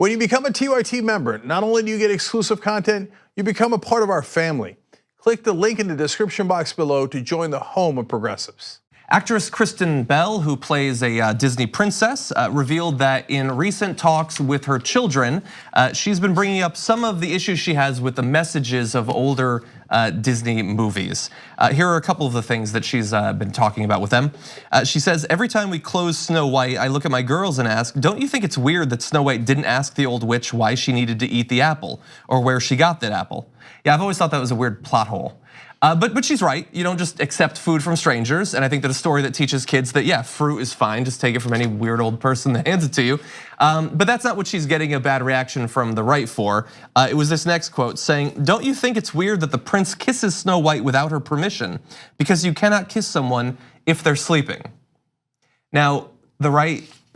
When you become a TYT member, not only do you get exclusive content, you become a part of our family. Click the link in the description box below to join the home of progressives. Actress Kristen Bell, who plays a Disney princess, revealed that in recent talks with her children, she's been bringing up some of the issues she has with the messages of older Disney movies. Here are a couple of the things that she's been talking about with them. She says, every time we close Snow White, I look at my girls and ask, don't you think it's weird that Snow White didn't ask the old witch why she needed to eat the apple or where she got that apple? Yeah, I've always thought that was a weird plot hole. But she's right, you don't just accept food from strangers, and I think that a story that teaches kids that yeah, fruit is fine, just take it from any weird old person that hands it to you. But that's not what she's getting a bad reaction from the right for. It was this next quote saying, don't you think it's weird that the prince kisses Snow White without her permission? Because you cannot kiss someone if they're sleeping. Now,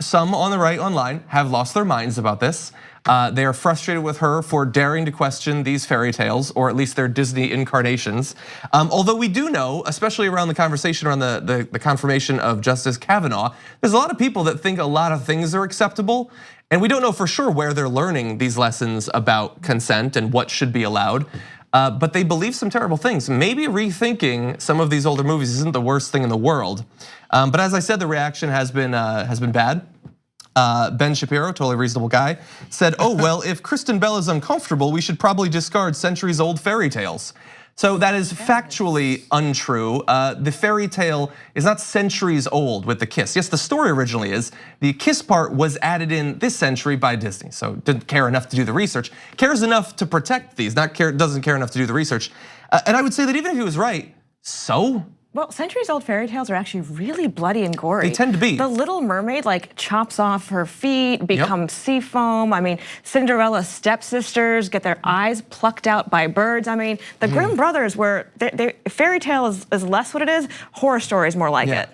some on the right online have lost their minds about this. They are frustrated with her for daring to question these fairy tales, or at least their Disney incarnations. Although we do know, especially around the conversation around the confirmation of Justice Kavanaugh, there's a lot of people that think a lot of things are acceptable. And we don't know for sure where they're learning these lessons about consent and what should be allowed. But they believe some terrible things. Maybe rethinking some of these older movies isn't the worst thing in the world. But as I said, the reaction has been bad. Ben Shapiro, totally reasonable guy, said, oh, well, if Kristen Bell is uncomfortable, we should probably discard centuries old fairy tales. So that is factually untrue. The fairy tale is not centuries old with the kiss. Yes, the story originally is. The kiss part was added in this century by Disney. So didn't care enough to do the research. Cares enough to protect these, doesn't care enough to do the research. And I would say that even if he was right, so? Well, centuries-old fairy tales are actually really bloody and gory. They tend to be. The Little Mermaid like chops off her feet, becomes sea foam. I mean, Cinderella's stepsisters get their eyes plucked out by birds. I mean, the Grimm brothers were, fairy tale is less what it is, horror story is more like it.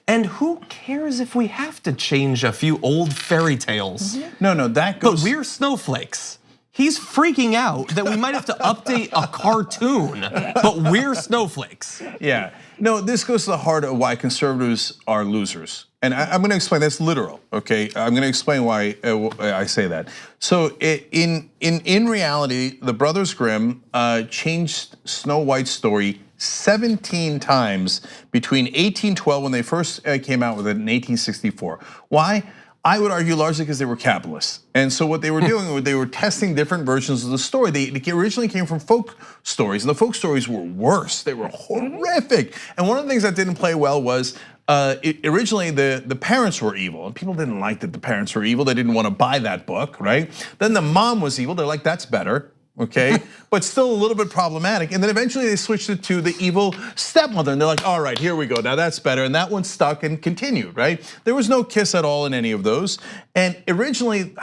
And who cares if we have to change a few old fairy tales? No, that goes. But we're snowflakes. He's freaking out that we might have to update a cartoon, but we're snowflakes. Yeah, no, this goes to the heart of why conservatives are losers. And I'm gonna explain, that's literal, okay? I'm gonna explain why I say that. So in reality, the Brothers Grimm changed Snow White's story 17 times between 1812 when they first came out with it in 1864. Why? I would argue largely because they were capitalists. And so what they were doing, they were testing different versions of the story. They originally came from folk stories, and the folk stories were worse. They were horrific. And one of the things that didn't play well was originally the parents were evil, and people didn't like that the parents were evil. They didn't want to buy that book, right? Then the mom was evil. They're like, that's better. Okay, but still a little bit problematic. And then eventually they switched it to the evil stepmother, and they're like, all right, here we go, now that's better. And that one stuck and continued, right? There was no kiss at all in any of those. And originally,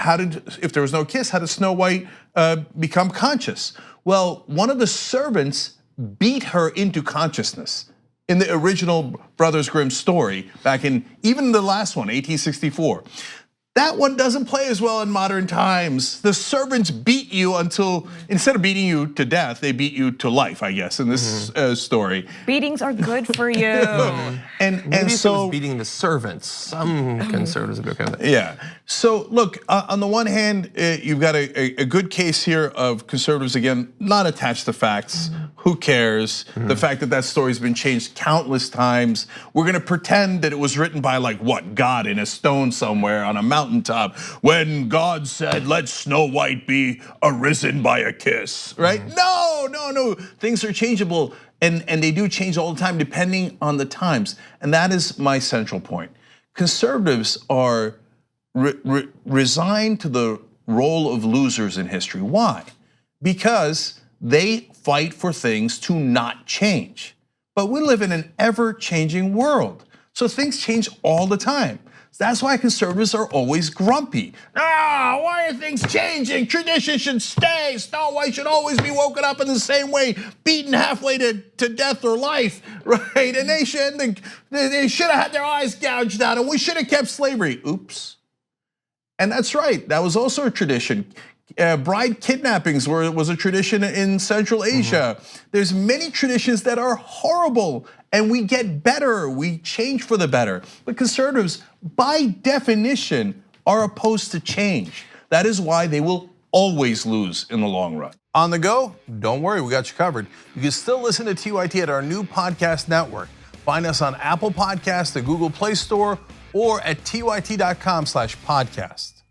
if there was no kiss, how did Snow White become conscious? Well, one of the servants beat her into consciousness in the original Brothers Grimm story, back in even the last one, 1864. That one doesn't play as well in modern times. The servants beat you until, instead of beating you to death, they beat you to life, I guess, in this story. Beatings are good for you. and so, it was beating the servants. Some conservatives would be okay with that. Yeah, so look, on the one hand, you've got a good case here of conservatives, again, not attached to facts. Who cares? The fact that that story's been changed countless times. We're gonna pretend that it was written by like what, God in a stone somewhere on a mountaintop when God said, let Snow White be arisen by a kiss, right? No, things are changeable, and they do change all the time depending on the times. And that is my central point. Conservatives are resigned to the role of losers in history. Why? Because they fight for things to not change. But we live in an ever-changing world, so things change all the time. That's why conservatives are always grumpy. Why are things changing? Tradition should stay. Snow White should always be woken up in the same way, beaten halfway to death or life, right? And they should have had their eyes gouged out, and we should have kept slavery. Oops. And that's right, that was also a tradition. Bride kidnappings was a tradition in Central Asia. There's many traditions that are horrible, and we get better, we change for the better. But conservatives, by definition, are opposed to change. That is why they will always lose in the long run. On the go? Don't worry, we got you covered. You can still listen to TYT at our new podcast network. Find us on Apple Podcasts, the Google Play Store, or at tyt.com/podcast.